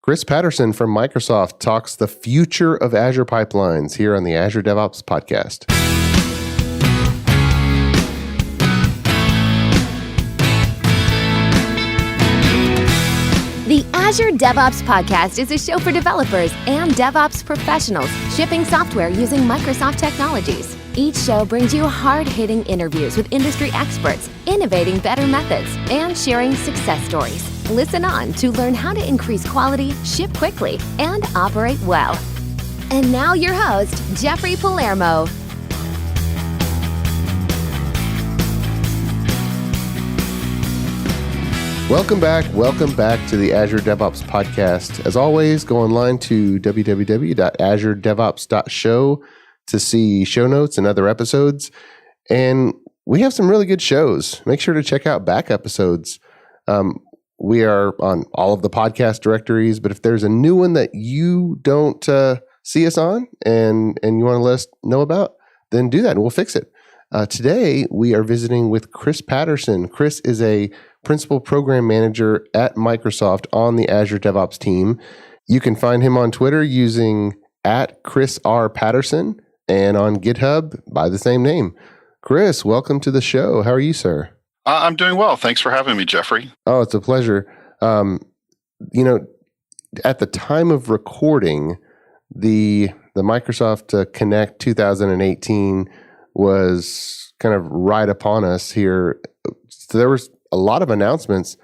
Chris Patterson from Microsoft talks the future of Azure Pipelines here on the Azure DevOps podcast. The Azure DevOps podcast is a show for developers and DevOps professionals shipping software using Microsoft technologies. Each show brings you hard-hitting interviews with industry experts, innovating better methods, and sharing success stories. Listen on to learn how to increase quality, ship quickly, and operate well. And now your host, Jeffrey Palermo. Welcome back to the Azure DevOps podcast. As always, go online to www.azuredevops.show to see show notes and other episodes. And we have some really good shows. Make sure to check out back episodes. We are on all of the podcast directories, but if there's a new one that you don't see us on and you want to let us know about, then do that and we'll fix it. Today, we are visiting with Chris Patterson. Chris is a principal program manager at Microsoft on the Azure DevOps team. You can find him on Twitter using @ChrisRPatterson and on GitHub by the same name. Chris, welcome to the show. How are you, sir? I'm doing well. Thanks for having me, Jeffrey. Oh, it's a pleasure. At the time of recording, the Microsoft Connect 2018 was kind of right upon us here. So there was a lot of announcements.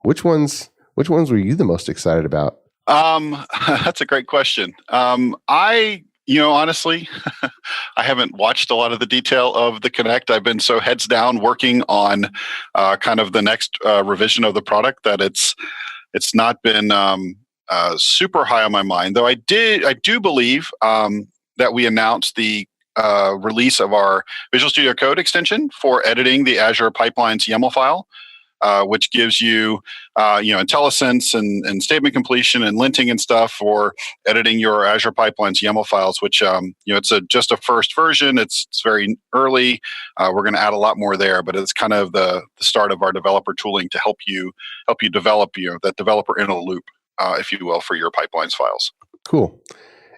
Which ones were you the most excited about? That's a great question. Honestly, I haven't watched a lot of the detail of the Connect. I've been so heads down working on kind of the next revision of the product that it's not been super high on my mind. Though I do believe that we announced the release of our Visual Studio Code extension for editing the Azure Pipelines YAML file, which gives you, IntelliSense and statement completion and linting and stuff for editing your Azure Pipelines YAML files. Which, it's just a first version. It's very early. We're going to add a lot more there, but it's kind of the start of our developer tooling to help you develop, that developer in a loop, if you will, for your pipelines files. Cool.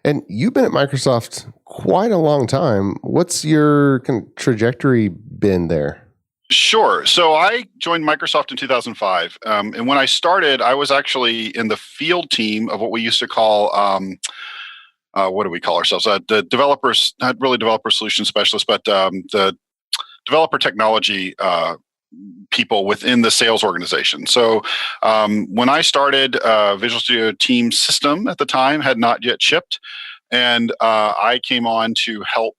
And you've been at Microsoft quite a long time. What's your trajectory been there? Sure. So I joined Microsoft in 2005. And when I started, I was actually in the field team of what we used to call, what do we call ourselves? The developers, not really developer solution specialists, but the developer technology people within the sales organization. So when I started, Visual Studio Team System at the time had not yet shipped. And I came on to help,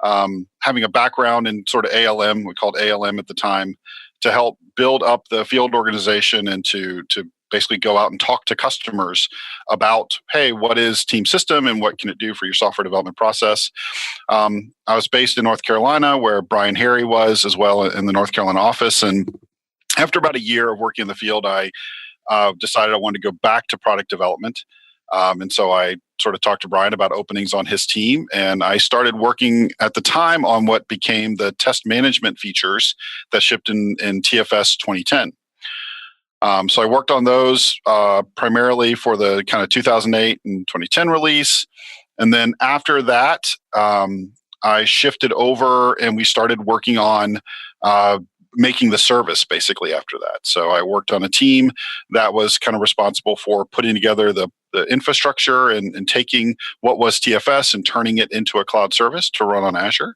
having a background in sort of ALM, we called ALM at the time, to help build up the field organization and to basically go out and talk to customers about, hey, what is Team System and what can it do for your software development process? I was based in North Carolina, where Brian Harry was as well in the North Carolina office. And after about a year of working in the field, I decided I wanted to go back to product development. And so I sort of talked to Brian about openings on his team. And I started working at the time on what became the test management features that shipped in TFS 2010. So I worked on those primarily for the kind of 2008 and 2010 release. And then after that, I shifted over and we started working on making the service basically after that. So I worked on a team that was kind of responsible for putting together the infrastructure and taking what was TFS and turning it into a cloud service to run on Azure.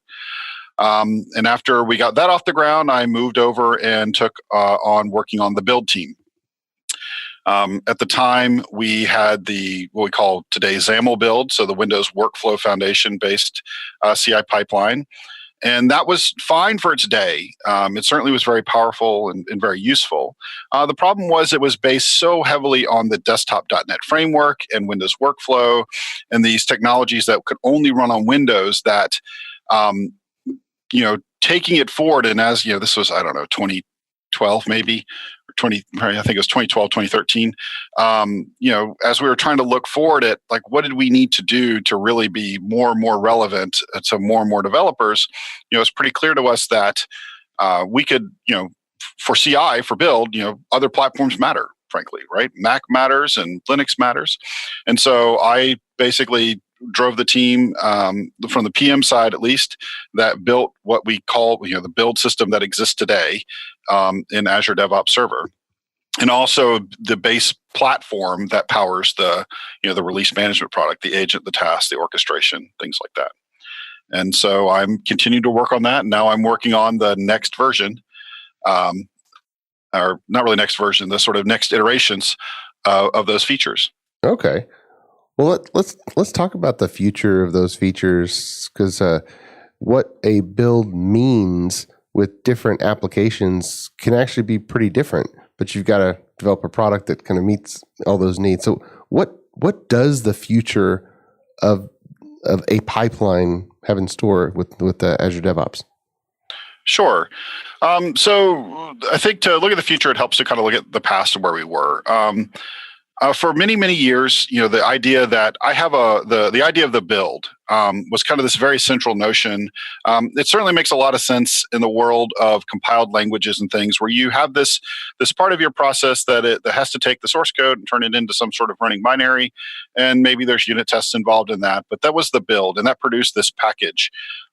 And after we got that off the ground, I moved over and took on working on the build team. At the time, we had what we call today XAML build, so the Windows Workflow Foundation-based CI pipeline. And that was fine for its day. It certainly was very powerful and very useful. The problem was it was based so heavily on the desktop.NET framework and Windows Workflow and these technologies that could only run on Windows that, taking it forward, and as, this was, 2012 maybe, I think it was 2012, 2013. As we were trying to look forward at what did we need to do to really be more and more relevant to more and more developers, it's pretty clear to us that we could, for CI, for build, other platforms matter. frankly, right? Mac matters and Linux matters. And so I basically drove the team from the PM side, at least, that built what we call the build system that exists today in Azure DevOps Server, and also the base platform that powers the release management product, the agent, the task, the orchestration, things like that. And so I'm continuing to work on that. And now I'm working on the next version, or not really next version, the sort of next iterations of those features. Okay. Well, let's talk about the future of those features, because what a build means with different applications can actually be pretty different. But you've got to develop a product that kind of meets all those needs. So, what does the future of a pipeline have in store with Azure DevOps? Sure. So I think to look at the future, it helps to kind of look at the past and where we were. For many, many years, the idea that I have the idea of the build was kind of this very central notion. It certainly makes a lot of sense in the world of compiled languages and things, where you have this part of your process that has to take the source code and turn it into some sort of running binary, and maybe there's unit tests involved in that. But that was the build, and that produced this package.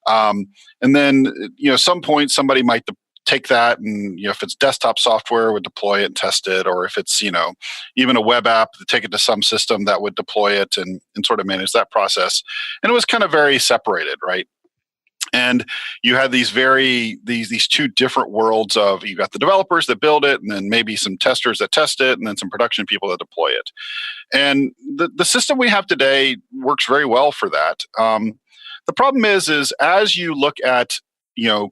And then, some point somebody might take that, and if it's desktop software, would deploy it and test it, or if it's even a web app, take it to some system that would deploy it and sort of manage that process. And it was kind of very separated, right? And you had these two different worlds of, you got the developers that build it, and then maybe some testers that test it, and then some production people that deploy it. And the system we have today works very well for that. The problem is as you look at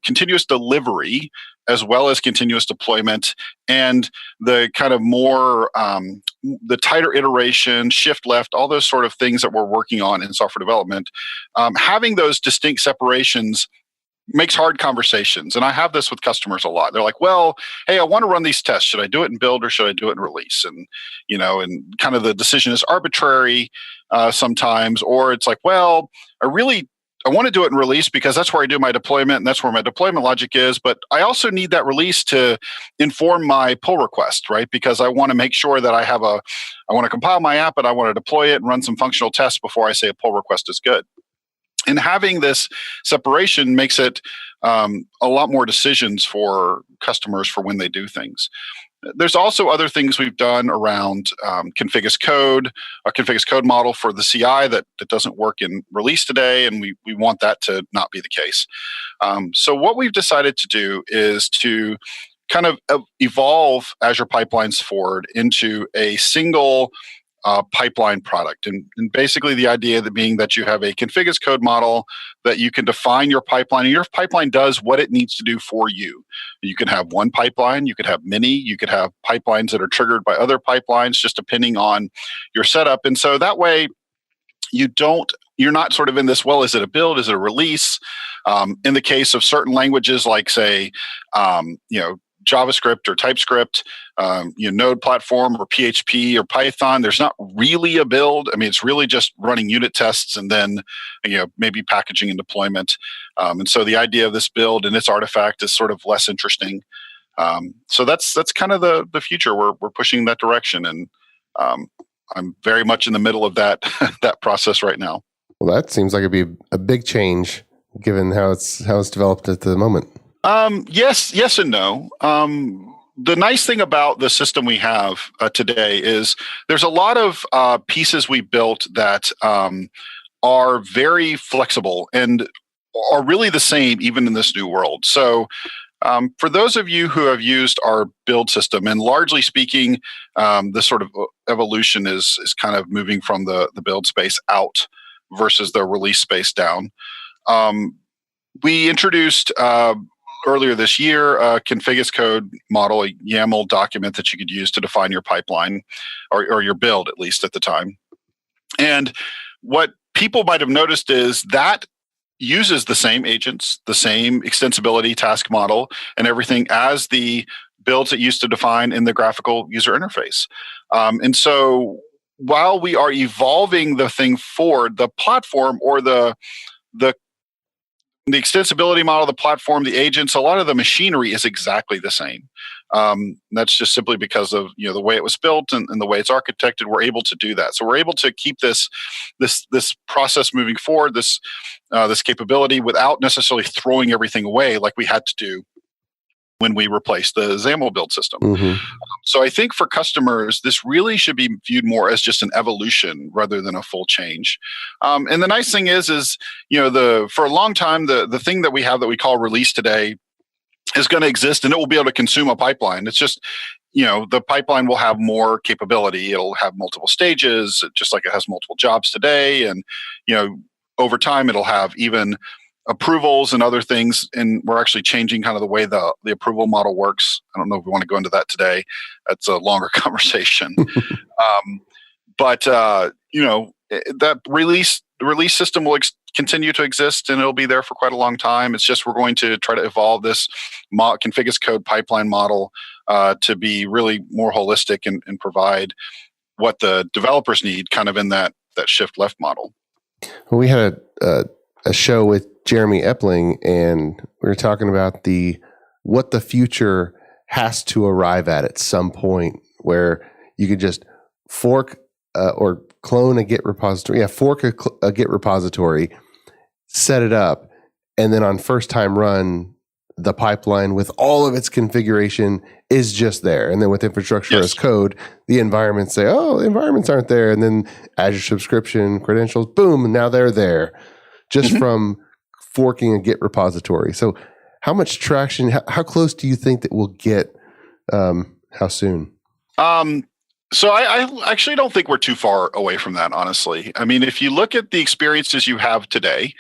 continuous delivery as well as continuous deployment, and the kind of more the tighter iteration, shift left, all those sort of things that we're working on in software development, having those distinct separations makes hard conversations. And I have this with customers a lot. They're like, well, hey, I want to run these tests. Should I do it in build or should I do it in release? And, and kind of the decision is arbitrary sometimes, or it's like, well, I want to do it in release because that's where I do my deployment and that's where my deployment logic is. But I also need that release to inform my pull request, right? Because I want to make sure that I want to compile my app and I want to deploy it and run some functional tests before I say a pull request is good. And having this separation makes it a lot more decisions for customers for when they do things. There's also other things we've done around config as code, a config as code model for the CI that doesn't work in release today, and we want that to not be the case. So what we've decided to do is to kind of evolve Azure Pipelines forward into a single pipeline product. And basically the idea being that you have a config as code model that you can define your pipeline, and your pipeline does what it needs to do for you. You can have one pipeline, you could have many, you could have pipelines that are triggered by other pipelines, just depending on your setup. And so that way you're not sort of in this, well, is it a build, is it a release? In the case of certain languages like, say, JavaScript or TypeScript, Node platform or PHP or Python, there's not really a build. I mean, it's really just running unit tests and then, maybe packaging and deployment. And so the idea of this build and its artifact is sort of less interesting. So that's kind of the future. We're pushing that direction, and I'm very much in the middle of that that process right now. Well, that seems like it'd be a big change given how it's developed at the moment. Yes and no. The nice thing about the system we have today is there's a lot of pieces we built that are very flexible and are really the same even in this new world. So for those of you who have used our build system, and largely speaking, this sort of evolution is kind of moving from the build space out versus the release space down. We introduced earlier this year, a config as code model, a YAML document that you could use to define your pipeline or your build, at least at the time. And what people might have noticed is that uses the same agents, the same extensibility task model, and everything as the builds it used to define in the graphical user interface. And so while we are evolving the thing forward, the platform or the extensibility model, the platform, the agents, a lot of the machinery is exactly the same. That's just simply because of the way it was built and the way it's architected. We're able to do that, so we're able to keep this process moving forward, this capability, without necessarily throwing everything away like we had to do when we replaced the XAML build system. Mm-hmm. So I think for customers, this really should be viewed more as just an evolution rather than a full change. And the nice thing is for a long time, the thing that we have that we call release today is going to exist, and it will be able to consume a pipeline. It's just, the pipeline will have more capability. It'll have multiple stages, just like it has multiple jobs today. And, over time, it'll have even approvals and other things. And we're actually changing kind of the way the approval model works. I don't know if we want to go into that today. That's a longer conversation. But that the release system will continue to exist, and it'll be there for quite a long time. It's just we're going to try to evolve this config as code pipeline model to be really more holistic and provide what the developers need, kind of in that shift left model. Well, we had a show with Jeremy Epling, and we were talking about what the future has to arrive at some point, where you could just fork or clone a Git repository. Yeah, fork a Git repository, set it up, and then on first time run, the pipeline with all of its configuration is just there. And then with infrastructure as code, the environments say, oh, the environments aren't there. And then Azure subscription credentials, boom, now they're there, just from forking a Git repository. So how much traction, how close do you think that we'll get? How soon? So I actually don't think we're too far away from that, honestly. I mean, if you look at the experiences you have today,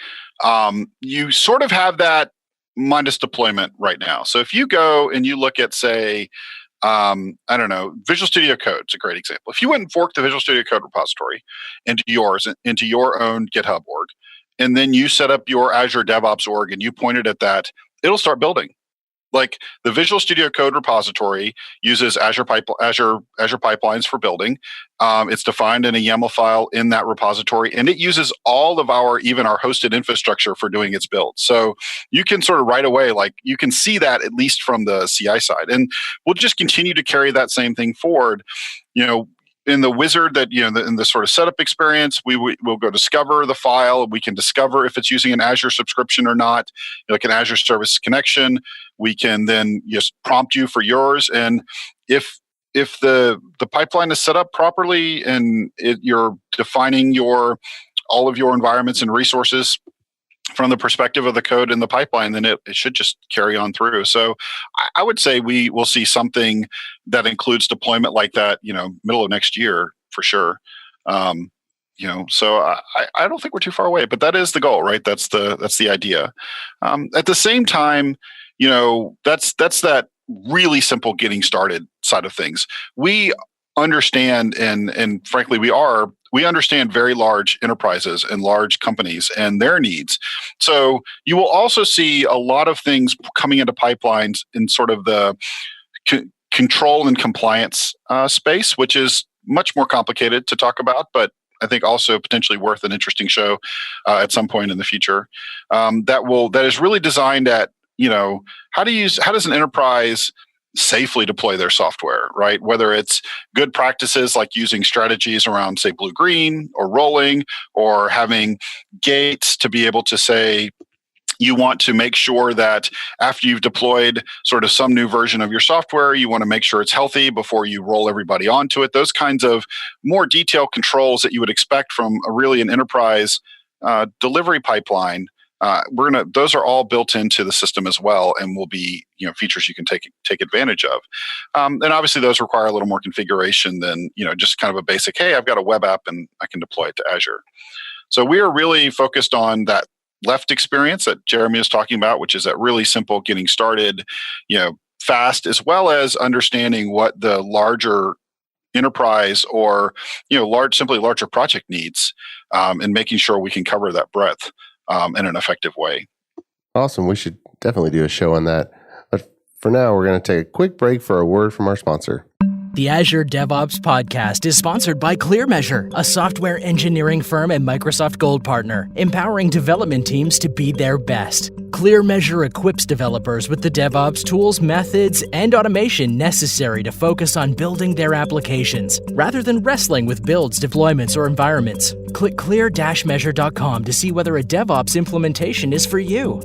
you sort of have that minus deployment right now. So if you go and you look at, say, I don't know, Visual Studio Code is a great example. If you went and forked the Visual Studio Code repository into your own GitHub org, and then you set up your Azure DevOps org and you pointed at that, it'll start building. Like the Visual Studio Code repository uses Azure Pipelines for building. It's defined in a YAML file in that repository, and it uses all of even our hosted infrastructure for doing its build. So you can sort of right away, you can see that at least from the CI side. And we'll just continue to carry that same thing forward. In the wizard that, in the sort of setup experience, we'll go discover the file. We can discover if it's using an Azure subscription or not, like an Azure Service Connection. We can then just prompt you for yours. And if the pipeline is set up properly and you're defining all of your environments and resources from the perspective of the code in the pipeline, then it should just carry on through. So I would say we will see something that includes deployment like that, middle of next year for sure. So I don't think we're too far away, but that is the goal, right? That's the idea. At the same time, that's that really simple getting started side of things. We understand, and frankly, we understand very large enterprises and large companies and their needs. So you will also see a lot of things coming into pipelines in sort of the control and compliance space, which is much more complicated to talk about, but I think also potentially worth an interesting show at some point in the future. That is really designed at, how does an enterprise safely deploy their software, right? Whether it's good practices like using strategies around, say, blue-green or rolling, or having gates to be able to say, you want to make sure that after you've deployed sort of some new version of your software, you want to make sure it's healthy before you roll everybody onto it. Those kinds of more detailed controls that you would expect from an enterprise delivery pipeline. Those are all built into the system as well, and will be features you can take advantage of. And obviously, those require a little more configuration than just kind of a basic. Hey, I've got a web app and I can deploy it to Azure. So we are really focused on that left experience that Jeremy is talking about, which is that really simple getting started, fast, as well as understanding what the larger enterprise or larger project needs, and making sure we can cover that breadth in an effective way. Awesome. We should definitely do a show on that. But for now, we're going to take a quick break for a word from our sponsor. The Azure DevOps podcast is sponsored by ClearMeasure, a software engineering firm and Microsoft Gold partner, empowering development teams to be their best. ClearMeasure equips developers with the DevOps tools, methods, and automation necessary to focus on building their applications, rather than wrestling with builds, deployments, or environments. Click clear-measure.com to see whether a DevOps implementation is for you.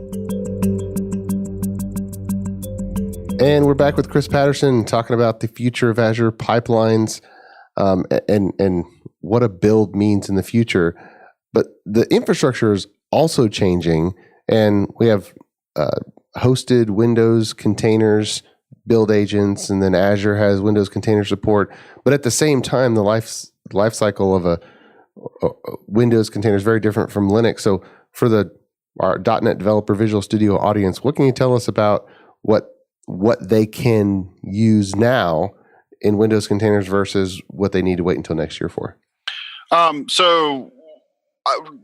And we're back with Chris Patterson talking about the future of Azure Pipelines and what a build means in the future. But the infrastructure is also changing, and we have hosted Windows containers, build agents, and then Azure has Windows container support. But at the same time, the life cycle of a Windows container is very different from Linux. So for our .NET Developer Visual Studio audience, what can you tell us about what they can use now in Windows containers versus what they need to wait until next year for?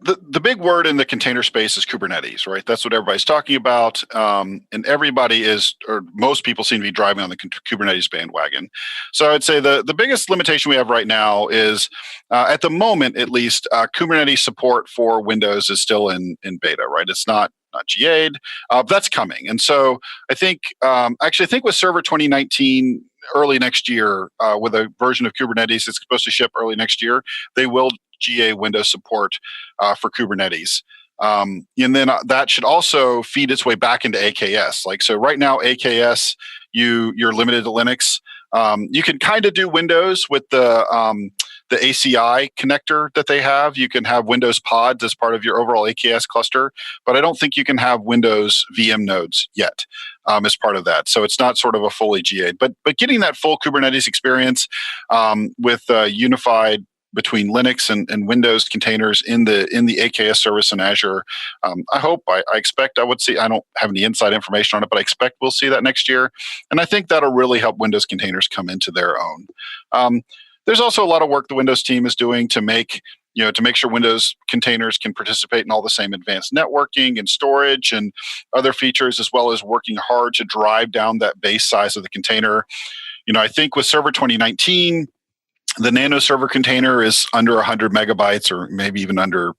The big word in the container space is Kubernetes, right? That's what everybody's talking about. And everybody or most people seem to be driving on the Kubernetes bandwagon. So I'd say the biggest limitation we have right now is, at the moment at least, Kubernetes support for Windows is still in beta, right? It's not GA'd. That's coming. And so I think with Server 2019, early next year, with a version of Kubernetes that's supposed to ship early next year, they will GA Windows support for Kubernetes. And then that should also feed its way back into AKS. So right now, AKS, you're limited to Linux. You can kind of do Windows with the ACI connector that they have. You can have Windows pods as part of your overall AKS cluster, but I don't think you can have Windows VM nodes yet as part of that. So it's not sort of a fully GA. But getting that full Kubernetes experience with unified between Linux and Windows containers in the AKS service in Azure, I expect I would see. I don't have any inside information on it, but I expect we'll see that next year, and I think that'll really help Windows containers come into their own. There's also a lot of work the Windows team is doing to make sure Windows containers can participate in all the same advanced networking and storage and other features, as well as working hard to drive down that base size of the container. I think with Server 2019, the Nano server container is under 100 megabytes, or maybe even under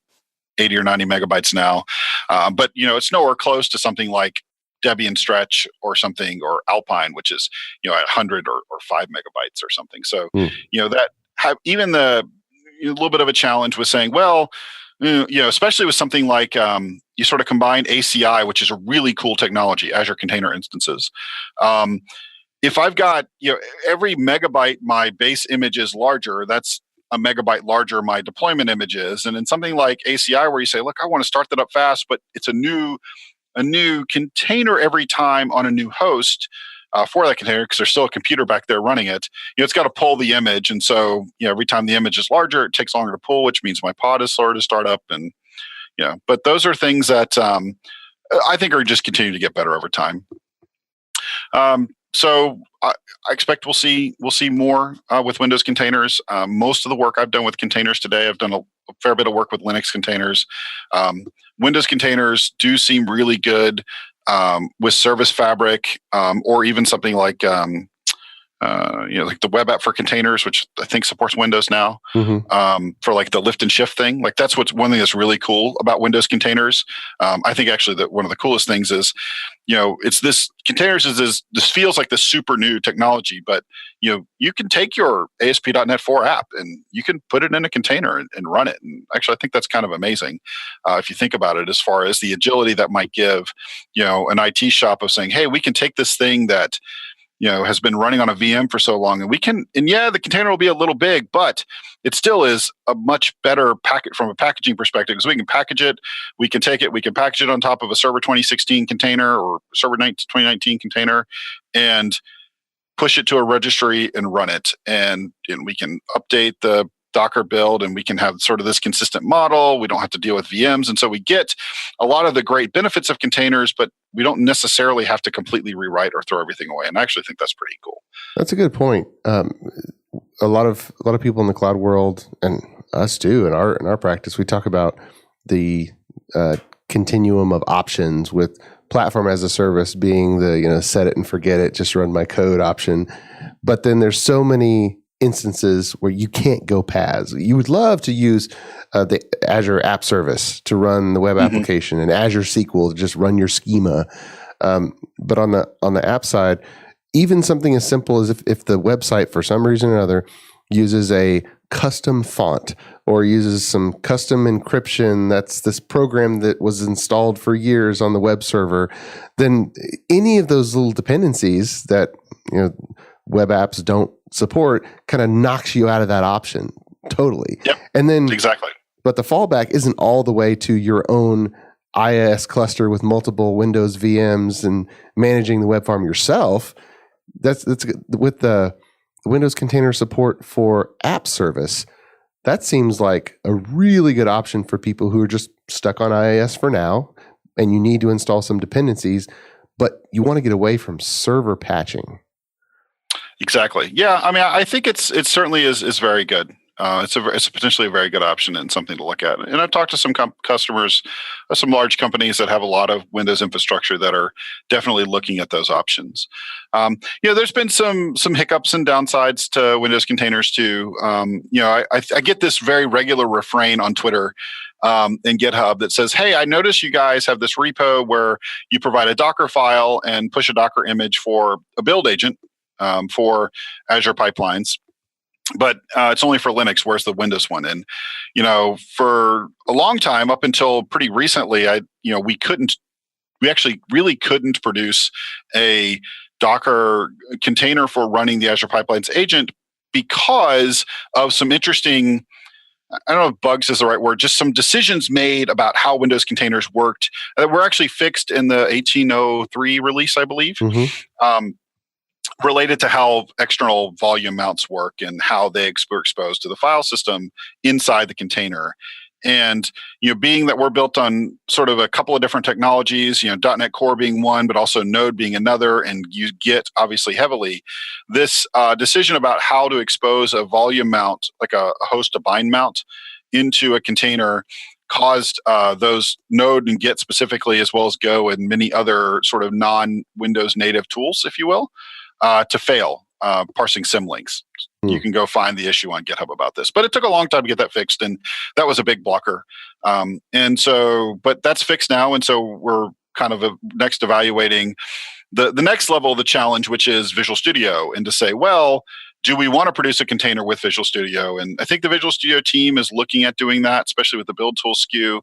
80 or 90 megabytes now. But it's nowhere close to something like Debian Stretch or something, or Alpine, which is at 100 or 5 megabytes or something. So that have even a little bit of a challenge with saying, well, especially with something like you sort of combine ACI, which is a really cool technology, Azure Container Instances. If I've got every megabyte my base image is larger, that's a megabyte larger my deployment image is. And in something like ACI, where you say, look, I want to start that up fast, but it's a new container every time on a new host for that container, because there's still a computer back there running it. It's got to pull the image, and so every time the image is larger, it takes longer to pull, which means my pod is slower to start up. And but those are things that I think are just continuing to get better over time. So I expect we'll see more with Windows containers. Most of the work I've done with containers today, I've done a fair bit of work with Linux containers. Windows containers do seem really good with Service Fabric, or even something like like the web app for containers, which I think supports Windows now, for like the lift and shift thing. Like that's one thing that's really cool about Windows containers. I think actually that one of the coolest things is, it's this this feels like this super new technology, but you can take your ASP.NET 4 app and you can put it in a container and run it. And actually, I think that's kind of amazing if you think about it, as far as the agility that might give, an IT shop of saying, hey, we can take this thing that has been running on a VM for so long, and the container will be a little big, but it still is a much better packet from a packaging perspective, because we can package it, we can package it on top of a Server 2016 container or Server 2019 container, and push it to a registry and run it, and we can update the Docker build, and we can have sort of this consistent model. We don't have to deal with VMs. And so we get a lot of the great benefits of containers, but we don't necessarily have to completely rewrite or throw everything away. And I actually think that's pretty cool. That's a good point. A lot of people in the cloud world, and us too, in our practice, we talk about the continuum of options, with platform as a service being the set it and forget it, just run my code option. But then there's so many instances where you can't go PaaS. You would love to use the Azure App Service to run the web application and Azure SQL to just run your schema. But on the app side, even something as simple as if the website, for some reason or another, uses a custom font or uses some custom encryption, that's this program that was installed for years on the web server, then any of those little dependencies that web apps don't support kind of knocks you out of that option totally. Yep. And then exactly. But the fallback isn't all the way to your own IIS cluster with multiple Windows VMs and managing the web farm yourself. That's with the Windows container support for app service. That seems like a really good option for people who are just stuck on IIS for now, and you need to install some dependencies, but you want to get away from server patching. Exactly. Yeah. I mean, I think it certainly is very good. It's potentially a very good option and something to look at. And I've talked to some customers, some large companies that have a lot of Windows infrastructure that are definitely looking at those options. There's been some hiccups and downsides to Windows containers too. I get this very regular refrain on Twitter and GitHub that says, "Hey, I noticed you guys have this repo where you provide a Docker file and push a Docker image for a build agent for Azure Pipelines. But it's only for Linux. Where's the Windows one?" And for a long time, up until pretty recently, we actually really couldn't produce a Docker container for running the Azure Pipelines agent because of some interesting, I don't know if bugs is the right word, just some decisions made about how Windows containers worked that were actually fixed in the 1803 release, I believe. Related to how external volume mounts work and how they were exposed to the file system inside the container. And being that we're built on sort of a couple of different technologies, .NET Core being one, but also Node being another, and use Git obviously heavily, this decision about how to expose a volume mount, like a host to bind mount, into a container caused those Node and Git specifically, as well as Go and many other sort of non-Windows native tools, if you will, to fail parsing symlinks. You can go find the issue on GitHub about this. But it took a long time to get that fixed, and that was a big blocker. But that's fixed now, and so we're kind of next evaluating the next level of the challenge, which is Visual Studio, and to say, well, do we want to produce a container with Visual Studio? And I think the Visual Studio team is looking at doing that, especially with the build tool SKU.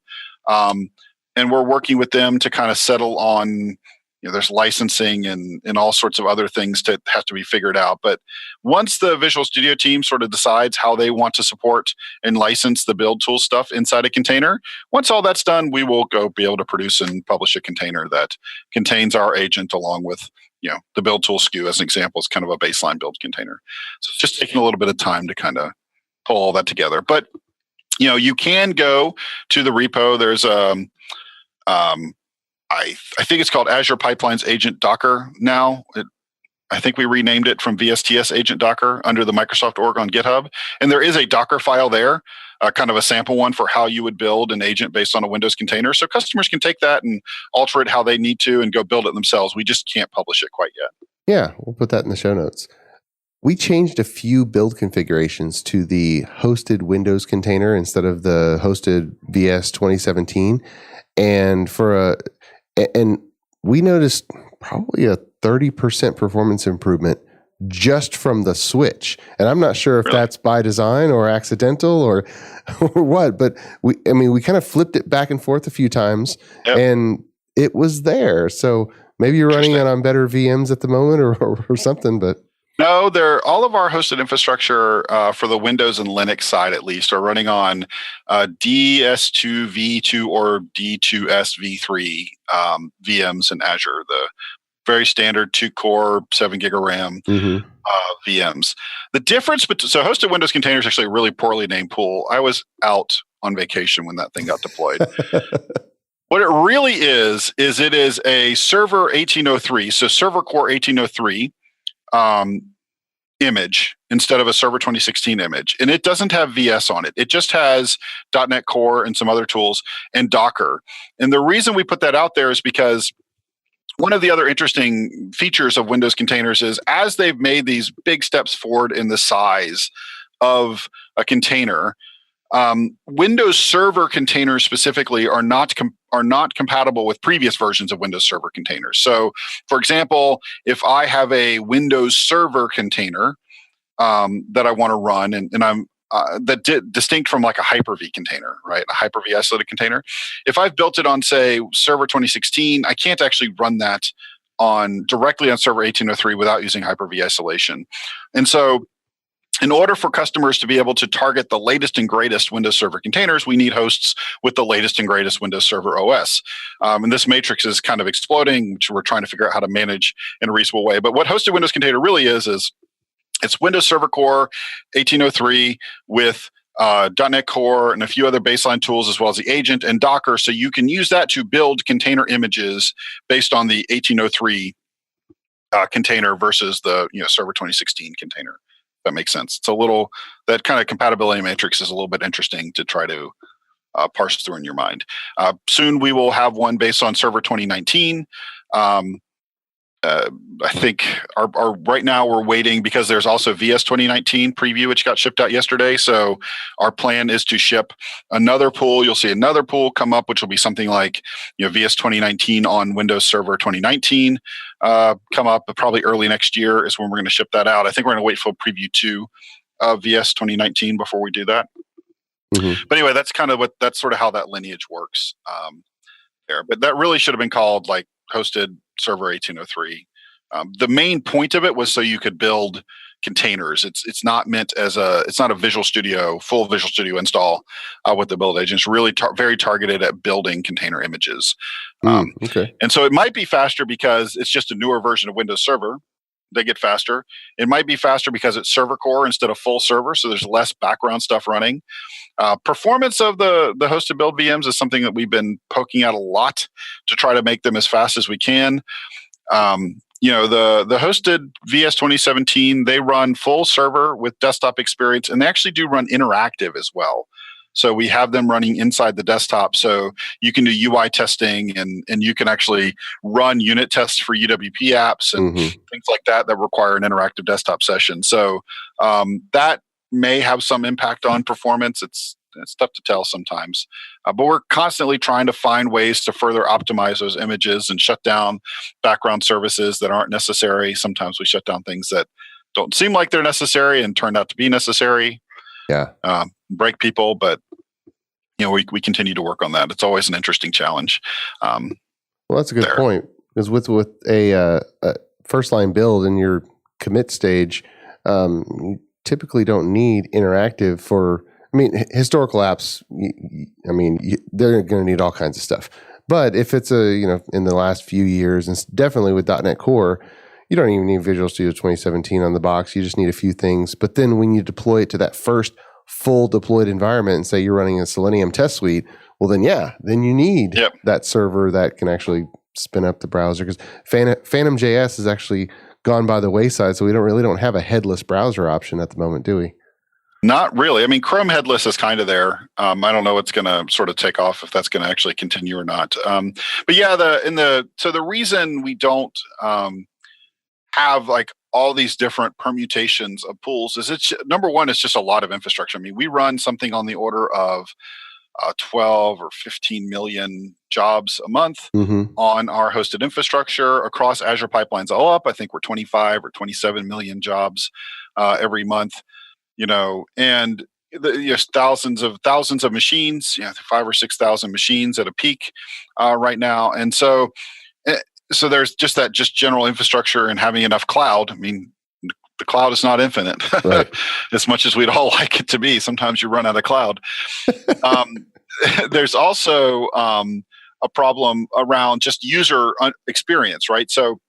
And we're working with them to kind of settle on, there's licensing and all sorts of other things that have to be figured out. But once the Visual Studio team sort of decides how they want to support and license the build tool stuff inside a container, once all that's done, we will go be able to produce and publish a container that contains our agent along with, the build tool SKU, as an example, is kind of a baseline build container. So it's just taking a little bit of time to kind of pull all that together. But, you can go to the repo. There's I think it's called Azure Pipelines Agent Docker now. I think we renamed it from VSTS Agent Docker under the Microsoft org on GitHub. And there is a Docker file there, kind of a sample one for how you would build an agent based on a Windows container. So customers can take that and alter it how they need to and go build it themselves. We just can't publish it quite yet. Yeah, we'll put that in the show notes. We changed a few build configurations to the hosted Windows container instead of the hosted VS 2017. And and we noticed probably a 30% performance improvement just from the switch. And I'm not sure if that's by design or accidental or what, but we kind of flipped it back and forth a few times and it was there. So maybe you're running it on better VMs at the moment or something, but. No, all of our hosted infrastructure for the Windows and Linux side, at least, are running on DS2 V2 or D2S V3 VMs in Azure, the very standard 2-core, 7 gig of RAM VMs. The difference, so hosted Windows container is actually a really poorly named pool. I was out on vacation when that thing got deployed. What it really is it is a server 1803, so server core 1803. Image instead of a server 2016 image. And it doesn't have VS on it. It just has .NET Core and some other tools and Docker. And the reason we put that out there is because one of the other interesting features of Windows containers is as they've made these big steps forward in the size of a container, Windows Server containers specifically are not compatible with previous versions of Windows Server containers. So, for example, if I have a Windows Server container that I want to run, and I'm distinct from like a Hyper-V container, right? A Hyper-V isolated container. If I've built it on, say, Server 2016, I can't actually run that directly on Server 1803 without using Hyper-V isolation. And so, in order for customers to be able to target the latest and greatest Windows Server containers, we need hosts with the latest and greatest Windows Server OS. And this matrix is kind of exploding, which we're trying to figure out how to manage in a reasonable way. But what hosted Windows container really is it's Windows Server Core 1803 with .NET Core and a few other baseline tools, as well as the agent and Docker. So you can use that to build container images based on the 1803 container versus the Server 2016 container. That makes sense. It's that kind of compatibility matrix is a little bit interesting to try to parse through in your mind. Soon we will have one based on Server 2019. I think our right now we're waiting because there's also VS 2019 preview, which got shipped out yesterday. So our plan is to ship another pool. You'll see another pool come up, which will be something like VS 2019 on Windows Server 2019 come up. But probably early next year is when we're going to ship that out. I think we're going to wait for preview 2 of VS 2019 before we do that. Mm-hmm. But anyway, that's sort of how that lineage works there. But that really should have been called like hosted Server 1803. The main point of it was so you could build containers. It's not meant as it's not a full Visual Studio install with the build agent. It's really very targeted at building container images. Okay. And so it might be faster because it's just a newer version of Windows Server. They get faster. It might be faster because it's server core instead of full server, so there's less background stuff running. Performance of the hosted build VMs is something that we've been poking at a lot to try to make them as fast as we can. The hosted VS 2017, they run full server with desktop experience, and they actually do run interactive as well. So we have them running inside the desktop, so you can do UI testing, and you can actually run unit tests for UWP apps and things like that require an interactive desktop session. So that may have some impact on performance. It's tough to tell sometimes, but we're constantly trying to find ways to further optimize those images and shut down background services that aren't necessary. Sometimes we shut down things that don't seem like they're necessary and turn out to be necessary. Yeah, break people, but we continue to work on that. It's always an interesting challenge. Well, that's a good point, because with a first line build in your commit stage, you typically don't need interactive for. I mean, historical apps. They're going to need all kinds of stuff. But if it's in the last few years, and definitely with .NET Core, you don't even need Visual Studio 2017 on the box. You just need a few things. But then when you deploy it to that first full deployed environment and say you're running a Selenium test suite, well, then you need that server that can actually spin up the browser. Because Phantom.js has actually gone by the wayside, so we don't have a headless browser option at the moment, do we? Not really. I mean, Chrome headless is kind of there. I don't know what's going to sort of take off, if that's going to actually continue or not. But yeah, the reason we don't have like all these different permutations of pools is it's number one, it's just a lot of infrastructure. I mean, we run something on the order of 12 or 15 million jobs a month on our hosted infrastructure across Azure Pipelines all up. I think we're 25 or 27 million jobs every month, and there's thousands of machines, 5,000 or 6,000 machines at a peak right now. And so there's just general infrastructure and having enough cloud. I mean, the cloud is not infinite, right. As much as we'd all like it to be. Sometimes you run out of cloud. There's also a problem around just user experience, right? So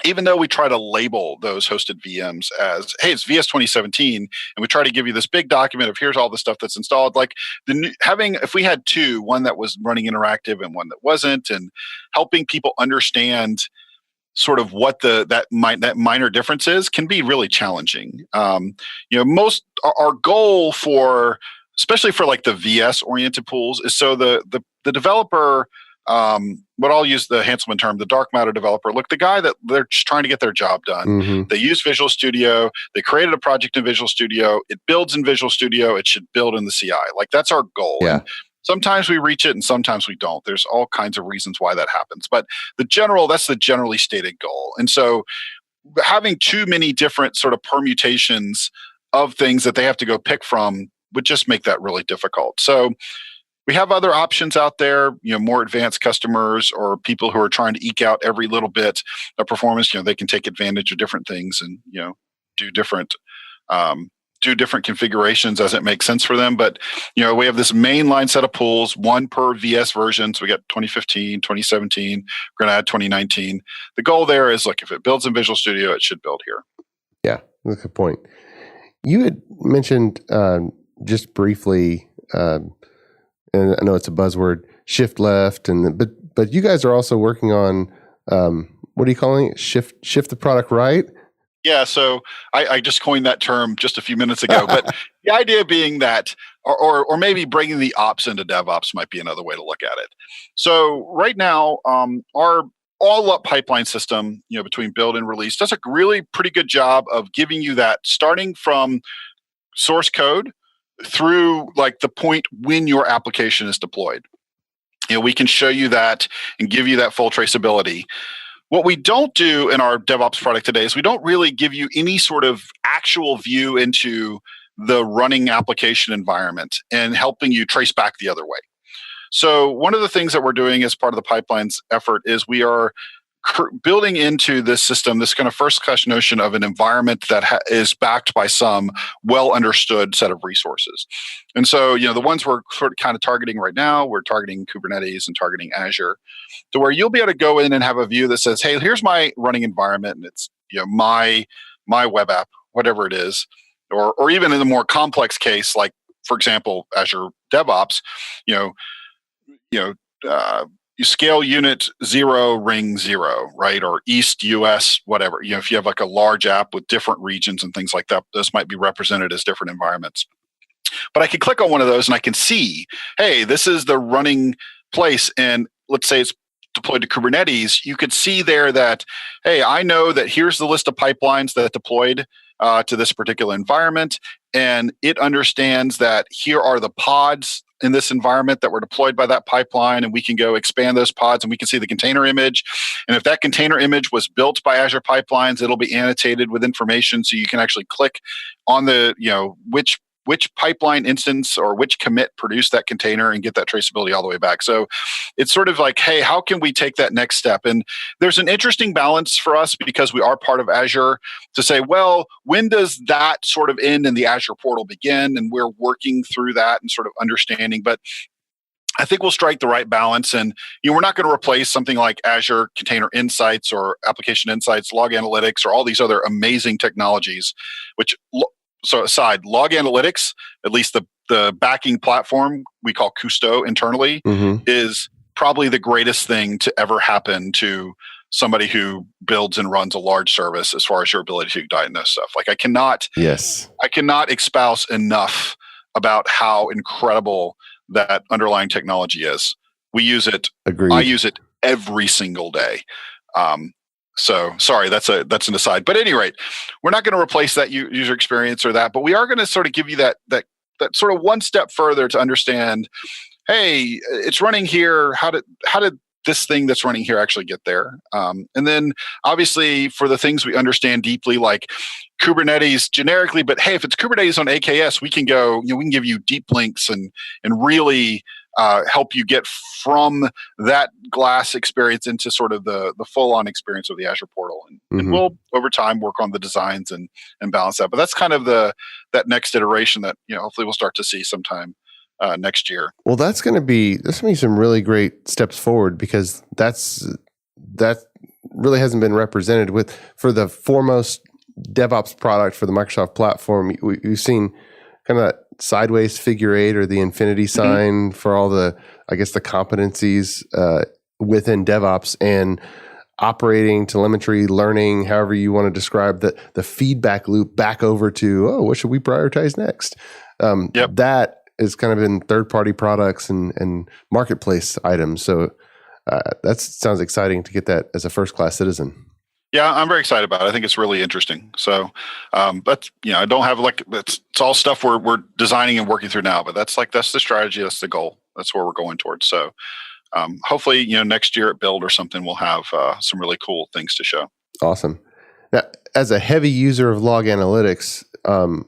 even though we try to label those hosted VMs as, hey, it's VS 2017, and we try to give you this big document of here's all the stuff that's installed, like if we had two, one that was running interactive and one that wasn't, and helping people understand sort of what that minor difference is can be really challenging. Most our goal for, especially for like the VS oriented pools, is so the developer but I'll use the Hanselman term, the dark matter developer. Look, the guy that they're just trying to get their job done. They use Visual Studio. They created a project in Visual Studio. It builds in Visual Studio. It should build in the CI. Like, that's our goal. Yeah. And sometimes we reach it and sometimes we don't. There's all kinds of reasons why that happens. But that's the generally stated goal. And so having too many different sort of permutations of things that they have to go pick from would just make that really difficult. So we have other options out there, more advanced customers or people who are trying to eke out every little bit of performance. They can take advantage of different things and, do different configurations as it makes sense for them. But, we have this mainline set of pools, one per VS version. So we got 2015, 2017, we're going to add 2019. The goal there is, look, if it builds in Visual Studio, it should build here. Yeah, that's a good point. You had mentioned just briefly, and I know it's a buzzword, shift left, but you guys are also working on what are you calling it? Shift the product right? Yeah, so I just coined that term just a few minutes ago, but the idea being that, or maybe bringing the ops into DevOps might be another way to look at it. So right now, our all-up pipeline system, between build and release, does a really pretty good job of giving you that, starting from source code through like the point when your application is deployed. We can show you that and give you that full traceability. What we don't do in our DevOps product today is we don't really give you any sort of actual view into the running application environment and helping you trace back the other way. So one of the things that we're doing as part of the pipelines effort is we are building into this system this kind of first class notion of an environment that is backed by some well understood set of resources. And so, the ones we're sort of kind of targeting right now, we're targeting Kubernetes and targeting Azure, to where you'll be able to go in and have a view that says, hey, here's my running environment, and it's my web app, whatever it is, or even in the more complex case, like for example, Azure DevOps, you scale unit 0, ring 0, right? Or East US, whatever. If you have like a large app with different regions and things like that, those might be represented as different environments. But I can click on one of those and I can see, hey, this is the running place. And let's say it's deployed to Kubernetes. You could see there that, hey, I know that here's the list of pipelines that deployed to this particular environment. And it understands that here are the pods in this environment that were deployed by that pipeline, and we can go expand those pods and we can see the container image. And if that container image was built by Azure Pipelines, it'll be annotated with information so you can actually click on the, which pipeline instance or which commit produced that container and get that traceability all the way back. So it's sort of like, hey, how can we take that next step? And there's an interesting balance for us because we are part of Azure to say, well, when does that sort of end and the Azure portal begin? And we're working through that and sort of understanding. But I think we'll strike the right balance. And we're not going to replace something like Azure Container Insights or Application Insights, Log Analytics, or all these other amazing technologies, which... So aside, Log Analytics, at least the backing platform we call Kusto internally, is probably the greatest thing to ever happen to somebody who builds and runs a large service as far as your ability to diagnose stuff. Like I cannot espouse enough about how incredible that underlying technology is. We use it. Agreed. I use it every single day. So sorry, that's an aside. But at any rate, we're not going to replace that user experience or that, but we are going to sort of give you that sort of one step further to understand, hey, it's running here. How did this thing that's running here actually get there? And then obviously for the things we understand deeply, like Kubernetes generically, but hey, if it's Kubernetes on AKS, we can go, we can give you deep links and really help you get from that glass experience into sort of the full-on experience of the Azure portal. And we'll, over time, work on the designs and balance that. But that's kind of that next iteration that, hopefully we'll start to see sometime next year. Well, that's going to be some really great steps forward because that really hasn't been represented for the foremost DevOps product for the Microsoft platform. We've seen kind of that sideways figure 8 or the infinity sign for all the competencies within DevOps and operating, telemetry, learning, however you want to describe the feedback loop back over to, what should we prioritize next? That is kind of in third-party products and marketplace items. So that sounds exciting to get that as a first-class citizen. Yeah, I'm very excited about it. I think it's really interesting. So, but I don't have it's all stuff we're designing and working through now. But that's the strategy. That's the goal. That's where we're going towards. So, hopefully, next year at Build or something, we'll have some really cool things to show. Awesome. Now, as a heavy user of log analytics, on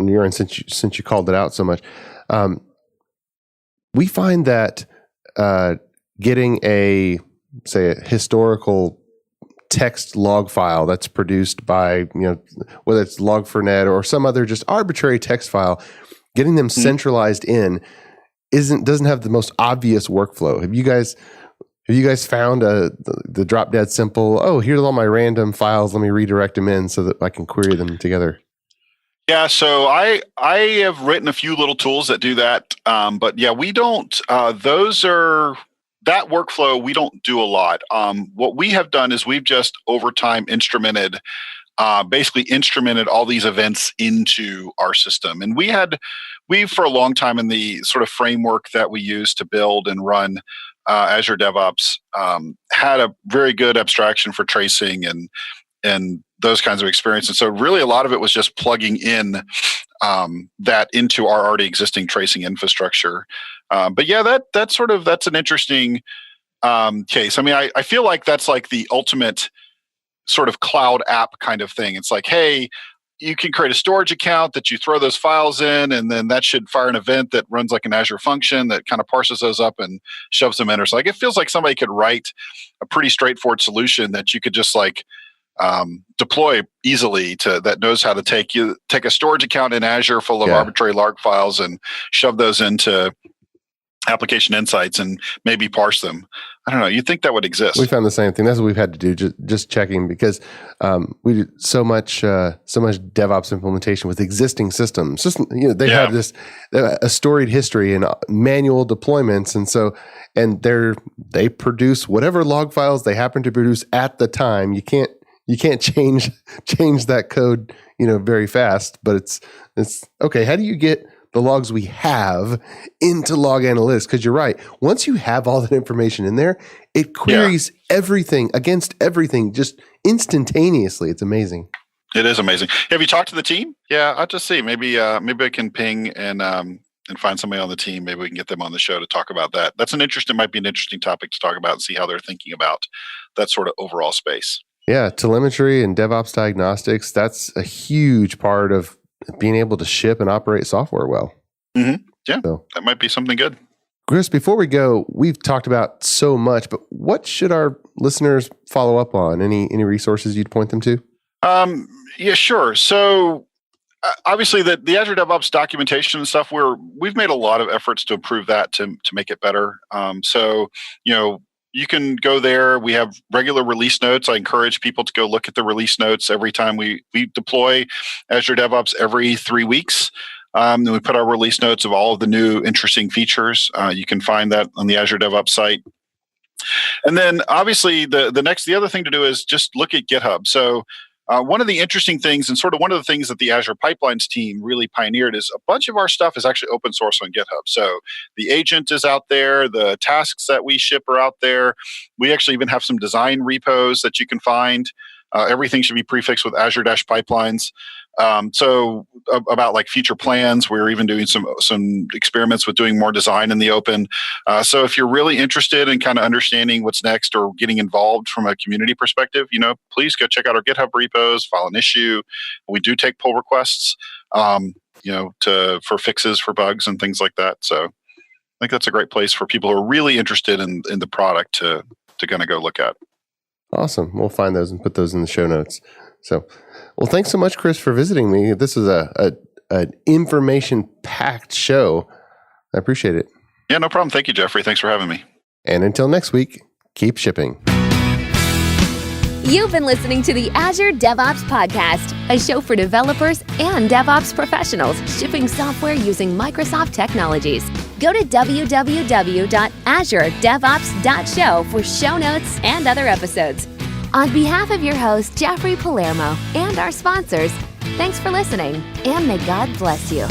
your end, since you called it out so much, we find that getting a historical text log file that's produced by, whether it's Log4net or some other just arbitrary text file, getting them centralized in doesn't have the most obvious workflow. Have you guys found the drop dead simple, oh, here's all my random files, let me redirect them in so that I can query them together? Yeah, so I have written a few little tools that do that, but yeah, we don't. That workflow we don't do a lot. What we have done is we've just over time instrumented all these events into our system, and we for a long time in the sort of framework that we use to build and run Azure DevOps had a very good abstraction for tracing and those kinds of experiences. So really a lot of it was just plugging in that into our already existing tracing infrastructure. But yeah, that's an interesting case. I mean, I feel like that's like the ultimate sort of cloud app kind of thing. It's like, hey, you can create a storage account that you throw those files in, and then that should fire an event that runs like an Azure function that kind of parses those up and shoves them in. Or so like it feels like somebody could write a pretty straightforward solution that you could just deploy easily that knows how to take a storage account in Azure full of arbitrary log files and shove those into application insights and maybe parse them. I don't know. You'd think that would exist. We found the same thing. That's what we've had to do, just checking, because we did so much DevOps implementation with existing systems. They have a storied history and manual deployments, and they produce whatever log files they happen to produce at the time. You can't change that code, very fast. But it's okay. How do you get the logs we have into log analytics? Because you're right. Once you have all that information in there, it queries everything against everything just instantaneously. It's amazing. It is amazing. Have you talked to the team? Yeah, I'll just see. Maybe I can ping and find somebody on the team. Maybe we can get them on the show to talk about that. Might be an interesting topic to talk about and see how they're thinking about that sort of overall space. Yeah, telemetry and DevOps diagnostics, that's a huge part of being able to ship and operate software well. Mm-hmm. Yeah, so that might be something good. Chris, before we go, we've talked about so much, but what should our listeners follow up on? Any resources you'd point them to? Yeah, sure. So obviously the Azure DevOps documentation and stuff, we've made a lot of efforts to improve that to make it better. You can go there. We have regular release notes. I encourage people to go look at the release notes every time we deploy Azure DevOps every 3 weeks. Then we put our release notes of all of the new interesting features. You can find that on the Azure DevOps site. And then obviously the other thing to do is just look at GitHub. So one of the interesting things, and sort of one of the things that the Azure Pipelines team really pioneered, is a bunch of our stuff is actually open source on GitHub. So the agent is out there, the tasks that we ship are out there. We actually even have some design repos that you can find. Everything should be prefixed with Azure-Pipelines. So about like future plans, we're even doing some experiments with doing more design in the open. So if you're really interested in kind of understanding what's next or getting involved from a community perspective, please go check out our GitHub repos, file an issue. We do take pull requests, for fixes for bugs and things like that. So I think that's a great place for people who are really interested in the product to kind of go look at. Awesome. We'll find those and put those in the show notes. So, well, thanks so much, Chris, for visiting me. This is an information-packed show. I appreciate it. Yeah, no problem. Thank you, Jeffrey. Thanks for having me. And until next week, keep shipping. You've been listening to the Azure DevOps Podcast, a show for developers and DevOps professionals shipping software using Microsoft technologies. Go to www.azuredevops.show for show notes and other episodes. On behalf of your host, Jeffrey Palermo, and our sponsors, thanks for listening, and may God bless you.